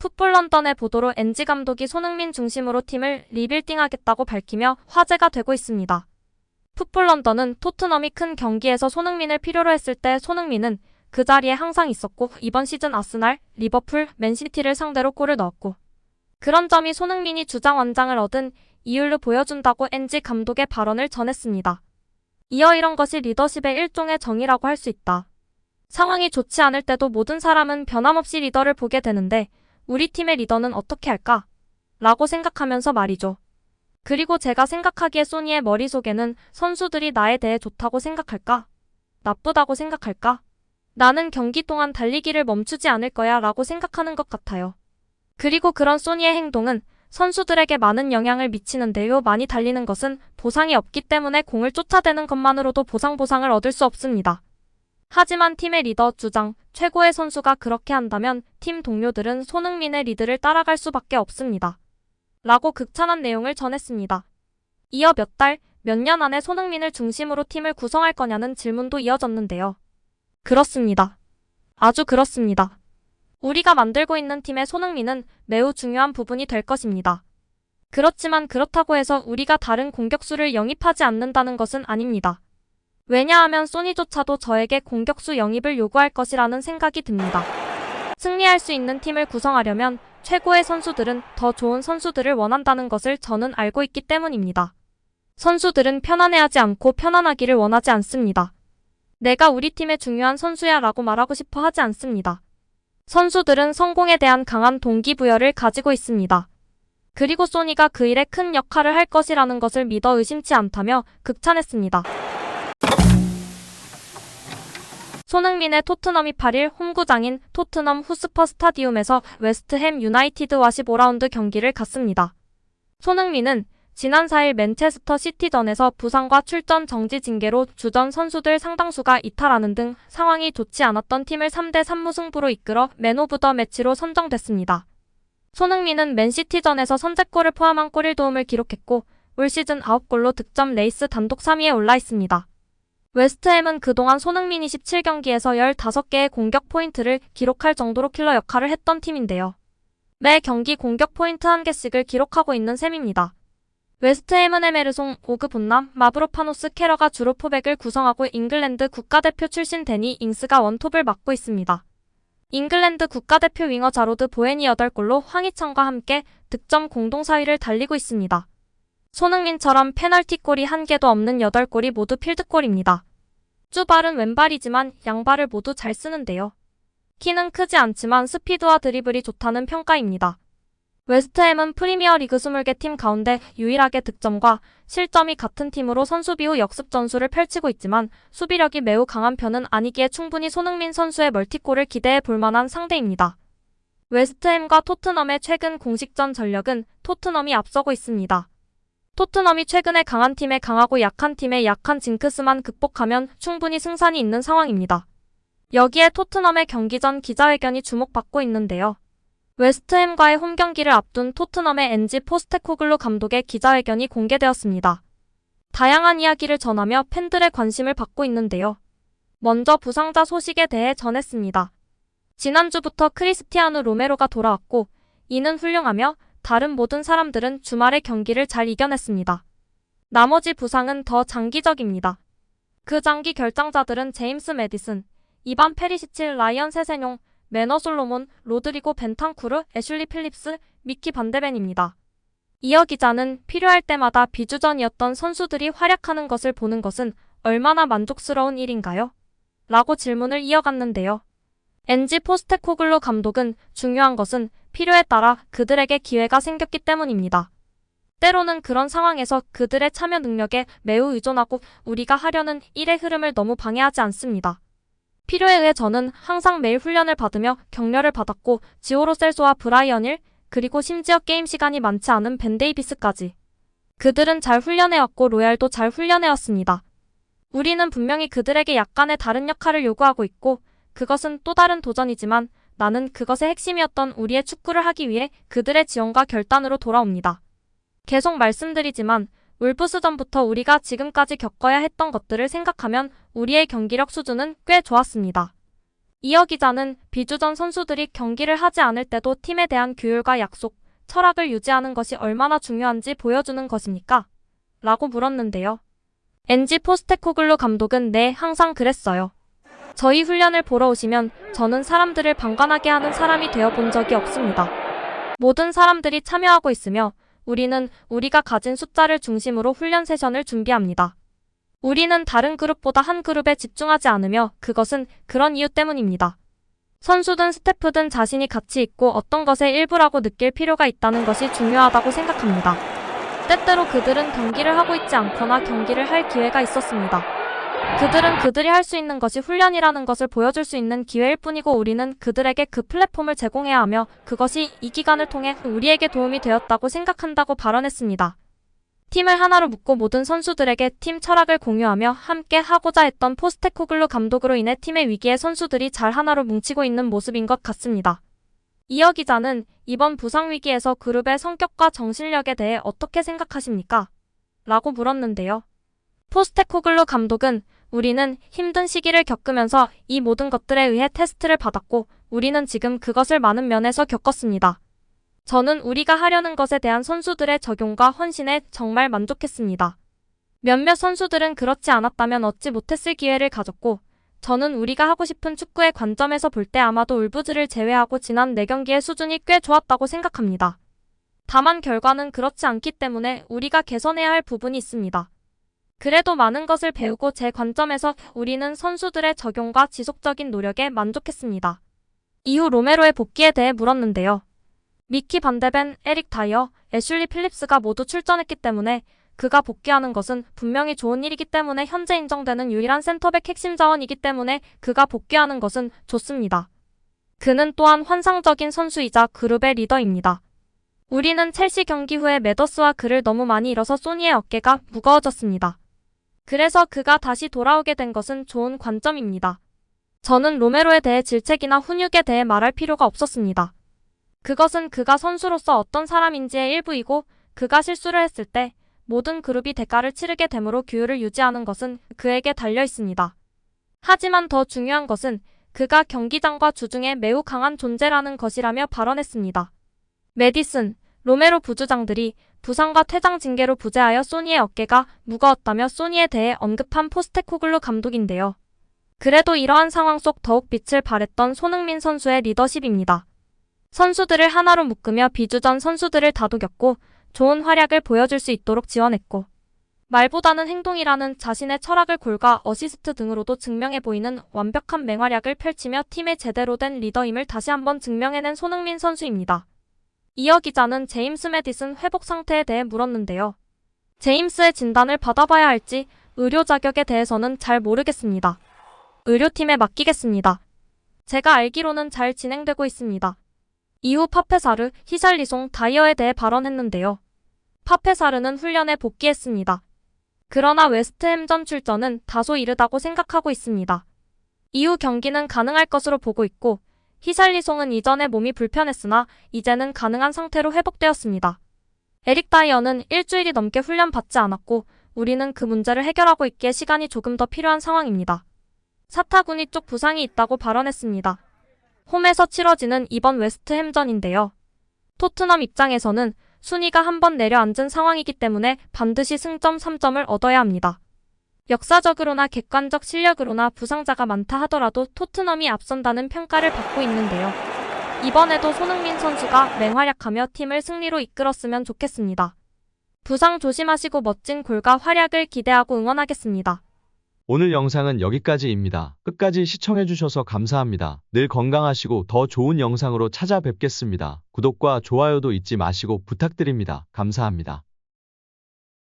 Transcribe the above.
풋볼 런던의 보도로 NG 감독이 손흥민 중심으로 팀을 리빌딩하겠다고 밝히며 화제가 되고 있습니다. 풋볼 런던은 토트넘이 큰 경기에서 손흥민을 필요로 했을 때 손흥민은 그 자리에 항상 있었고 이번 시즌 아스날, 리버풀, 맨시티를 상대로 골을 넣었고 그런 점이 손흥민이 주장 완장을 얻은 이유로 보여준다고 NG 감독의 발언을 전했습니다. 이어 이런 것이 리더십의 일종의 정의라고 할 수 있다. 상황이 좋지 않을 때도 모든 사람은 변함없이 리더를 보게 되는데 우리 팀의 리더는 어떻게 할까? 라고 생각하면서 말이죠. 그리고 제가 생각하기에 소니의 머릿속에는 선수들이 나에 대해 좋다고 생각할까? 나쁘다고 생각할까? 나는 경기 동안 달리기를 멈추지 않을 거야 라고 생각하는 것 같아요. 그리고 그런 소니의 행동은 선수들에게 많은 영향을 미치는데요. 많이 달리는 것은 보상이 없기 때문에 공을 쫓아대는 것만으로도 보상을 얻을 수 없습니다. 하지만 팀의 리더, 주장, 최고의 선수가 그렇게 한다면 팀 동료들은 손흥민의 리드를 따라갈 수밖에 없습니다. 라고 극찬한 내용을 전했습니다. 이어 몇 달, 몇 년 안에 손흥민을 중심으로 팀을 구성할 거냐는 질문도 이어졌는데요. 그렇습니다. 아주 그렇습니다. 우리가 만들고 있는 팀의 손흥민은 매우 중요한 부분이 될 것입니다. 그렇지만 그렇다고 해서 우리가 다른 공격수를 영입하지 않는다는 것은 아닙니다. 왜냐하면 소니조차도 저에게 공격수 영입을 요구할 것이라는 생각이 듭니다. 승리할 수 있는 팀을 구성하려면 최고의 선수들은 더 좋은 선수들을 원한다는 것을 저는 알고 있기 때문입니다. 선수들은 편안해하지 않고 편안하기를 원하지 않습니다. 내가 우리 팀의 중요한 선수야 라고 말하고 싶어 하지 않습니다. 선수들은 성공에 대한 강한 동기부여를 가지고 있습니다. 그리고 소니가 그 일에 큰 역할을 할 것이라는 것을 믿어 의심치 않다며 극찬했습니다. 손흥민의 토트넘이 8일 홈구장인 토트넘 후스퍼 스타디움에서 웨스트햄 유나이티드와 15라운드 경기를 갖습니다. 손흥민은 지난 4일 맨체스터 시티전에서 부상과 출전 정지 징계로 주전 선수들 상당수가 이탈하는 등 상황이 좋지 않았던 팀을 3대3 무승부로 이끌어 맨 오브 더 매치로 선정됐습니다. 손흥민은 맨시티전에서 선제골을 포함한 골 1도움을 기록했고 올 시즌 9골로 득점 레이스 단독 3위에 올라 있습니다. 웨스트햄은 그동안 손흥민이 17경기에서 15개의 공격 포인트를 기록할 정도로 킬러 역할을 했던 팀인데요. 매 경기 공격 포인트 1개씩을 기록하고 있는 셈입니다. 웨스트햄은 에메르송, 오그 본남, 마브로파노스 캐러가 주로 포백을 구성하고 잉글랜드 국가대표 출신 데니 잉스가 원톱을 맡고 있습니다. 잉글랜드 국가대표 윙어 자로드 보웬이 8골로 황희찬과 함께 득점 공동 4위를 달리고 있습니다. 손흥민처럼 페널티골이 1개도 없는 8골이 모두 필드골입니다. 쭈발은 왼발이지만 양발을 모두 잘 쓰는데요. 키는 크지 않지만 스피드와 드리블이 좋다는 평가입니다. 웨스트햄은 프리미어리그 20개 팀 가운데 유일하게 득점과 실점이 같은 팀으로 선수비 후 역습 전술을 펼치고 있지만 수비력이 매우 강한 편은 아니기에 충분히 손흥민 선수의 멀티골을 기대해 볼 만한 상대입니다. 웨스트햄과 토트넘의 최근 공식전 전력은 토트넘이 앞서고 있습니다. 토트넘이 최근에 강한 팀에 강하고 약한 팀에 약한 징크스만 극복하면 충분히 승산이 있는 상황입니다. 여기에 토트넘의 경기 전 기자회견이 주목받고 있는데요. 웨스트햄과의 홈경기를 앞둔 토트넘의 NG 포스테코글루 감독의 기자회견이 공개되었습니다. 다양한 이야기를 전하며 팬들의 관심을 받고 있는데요. 먼저 부상자 소식에 대해 전했습니다. 지난주부터 크리스티아누 로메로가 돌아왔고 이는 훌륭하며 다른 모든 사람들은 주말의 경기를 잘 이겨냈습니다. 나머지 부상은 더 장기적입니다. 그 장기 결장자들은 제임스 메디슨, 이반 페리시치, 라이언 세세뇽, 매너 솔로몬, 로드리고 벤탄쿠르, 애슐리 필립스, 미키 반데벤입니다. 이어 기자는 필요할 때마다 비주전이었던 선수들이 활약하는 것을 보는 것은 얼마나 만족스러운 일인가요? 라고 질문을 이어갔는데요. NG 포스테코글루 감독은 중요한 것은 필요에 따라 그들에게 기회가 생겼기 때문입니다. 때로는 그런 상황에서 그들의 참여 능력에 매우 의존하고 우리가 하려는 일의 흐름을 너무 방해하지 않습니다. 필요에 의해 저는 항상 매일 훈련을 받으며 격려를 받았고 지오로 셀소와 브라이언 힐, 그리고 심지어 게임 시간이 많지 않은 벤 데이비스까지. 그들은 잘 훈련해왔고 로얄도 잘 훈련해왔습니다. 우리는 분명히 그들에게 약간의 다른 역할을 요구하고 있고 그것은 또 다른 도전이지만 나는 그것의 핵심이었던 우리의 축구를 하기 위해 그들의 지원과 결단으로 돌아옵니다. 계속 말씀드리지만 울브스전부터 우리가 지금까지 겪어야 했던 것들을 생각하면 우리의 경기력 수준은 꽤 좋았습니다. 이어 기자는 비주전 선수들이 경기를 하지 않을 때도 팀에 대한 규율과 약속, 철학을 유지하는 것이 얼마나 중요한지 보여주는 것입니까? 라고 물었는데요. 엔지 포스테코글루 감독은 네, 항상 그랬어요. 저희 훈련을 보러 오시면 저는 사람들을 방관하게 하는 사람이 되어본 적이 없습니다. 모든 사람들이 참여하고 있으며 우리는 우리가 가진 숫자를 중심으로 훈련 세션을 준비합니다. 우리는 다른 그룹보다 한 그룹에 집중하지 않으며 그것은 그런 이유 때문입니다. 선수든 스태프든 자신이 가치 있고 어떤 것의 일부라고 느낄 필요가 있다는 것이 중요하다고 생각합니다. 때때로 그들은 경기를 하고 있지 않거나 경기를 할 기회가 있었습니다. 그들은 그들이 할 수 있는 것이 훈련이라는 것을 보여줄 수 있는 기회일 뿐이고 우리는 그들에게 그 플랫폼을 제공해야 하며 그것이 이 기간을 통해 우리에게 도움이 되었다고 생각한다고 발언했습니다. 팀을 하나로 묶고 모든 선수들에게 팀 철학을 공유하며 함께 하고자 했던 포스테코글루 감독으로 인해 팀의 위기에 선수들이 잘 하나로 뭉치고 있는 모습인 것 같습니다. 이어 기자는 이번 부상 위기에서 그룹의 성격과 정신력에 대해 어떻게 생각하십니까? 라고 물었는데요. 포스테코글루 감독은 우리는 힘든 시기를 겪으면서 이 모든 것들에 의해 테스트를 받았고 우리는 지금 그것을 많은 면에서 겪었습니다. 저는 우리가 하려는 것에 대한 선수들의 적용과 헌신에 정말 만족했습니다. 몇몇 선수들은 그렇지 않았다면 얻지 못했을 기회를 가졌고 저는 우리가 하고 싶은 축구의 관점에서 볼 때 아마도 울브즈를 제외하고 지난 4경기의 수준이 꽤 좋았다고 생각합니다. 다만 결과는 그렇지 않기 때문에 우리가 개선해야 할 부분이 있습니다. 그래도 많은 것을 배우고 제 관점에서 우리는 선수들의 적용과 지속적인 노력에 만족했습니다. 이후 로메로의 복귀에 대해 물었는데요. 미키 반데벤, 에릭 다이어, 애슐리 필립스가 모두 출전했기 때문에 그가 복귀하는 것은 분명히 좋은 일이기 때문에 현재 인정되는 유일한 센터백 핵심 자원이기 때문에 그가 복귀하는 것은 좋습니다. 그는 또한 환상적인 선수이자 그룹의 리더입니다. 우리는 첼시 경기 후에 메더스와 그를 너무 많이 잃어서 소니의 어깨가 무거워졌습니다. 그래서 그가 다시 돌아오게 된 것은 좋은 관점입니다. 저는 로메로에 대해 질책이나 훈육에 대해 말할 필요가 없었습니다. 그것은 그가 선수로서 어떤 사람인지의 일부이고 그가 실수를 했을 때 모든 그룹이 대가를 치르게 되므로 규율을 유지하는 것은 그에게 달려 있습니다. 하지만 더 중요한 것은 그가 경기장과 주중에 매우 강한 존재라는 것이라며 발언했습니다. 메디슨, 로메로 부주장들이 부상과 퇴장 징계로 부재하여 소니의 어깨가 무거웠다며 소니에 대해 언급한 포스테코글루 감독인데요. 그래도 이러한 상황 속 더욱 빛을 발했던 손흥민 선수의 리더십입니다. 선수들을 하나로 묶으며 비주전 선수들을 다독였고 좋은 활약을 보여줄 수 있도록 지원했고 말보다는 행동이라는 자신의 철학을 골과 어시스트 등으로도 증명해 보이는 완벽한 맹활약을 펼치며 팀의 제대로 된 리더임을 다시 한번 증명해낸 손흥민 선수입니다. 이어 기자는 제임스 매디슨 회복 상태에 대해 물었는데요. 제임스의 진단을 받아봐야 할지 의료 자격에 대해서는 잘 모르겠습니다. 의료팀에 맡기겠습니다. 제가 알기로는 잘 진행되고 있습니다. 이후 파페사르, 히샬리송, 다이어에 대해 발언했는데요. 파페사르는 훈련에 복귀했습니다. 그러나 웨스트햄전 출전은 다소 이르다고 생각하고 있습니다. 이후 경기는 가능할 것으로 보고 있고 히샬리송은 이전에 몸이 불편했으나 이제는 가능한 상태로 회복되었습니다. 에릭 다이어는 일주일이 넘게 훈련받지 않았고 우리는 그 문제를 해결하고 있기에 시간이 조금 더 필요한 상황입니다. 사타구니 쪽 부상이 있다고 발언했습니다. 홈에서 치러지는 이번 웨스트햄전인데요. 토트넘 입장에서는 순위가 한번 내려앉은 상황이기 때문에 반드시 승점 3점을 얻어야 합니다. 역사적으로나 객관적 실력으로나 부상자가 많다 하더라도 토트넘이 앞선다는 평가를 받고 있는데요. 이번에도 손흥민 선수가 맹활약하며 팀을 승리로 이끌었으면 좋겠습니다. 부상 조심하시고 멋진 골과 활약을 기대하고 응원하겠습니다. 오늘 영상은 여기까지입니다. 끝까지 시청해주셔서 감사합니다. 늘 건강하시고 더 좋은 영상으로 찾아뵙겠습니다. 구독과 좋아요도 잊지 마시고 부탁드립니다. 감사합니다.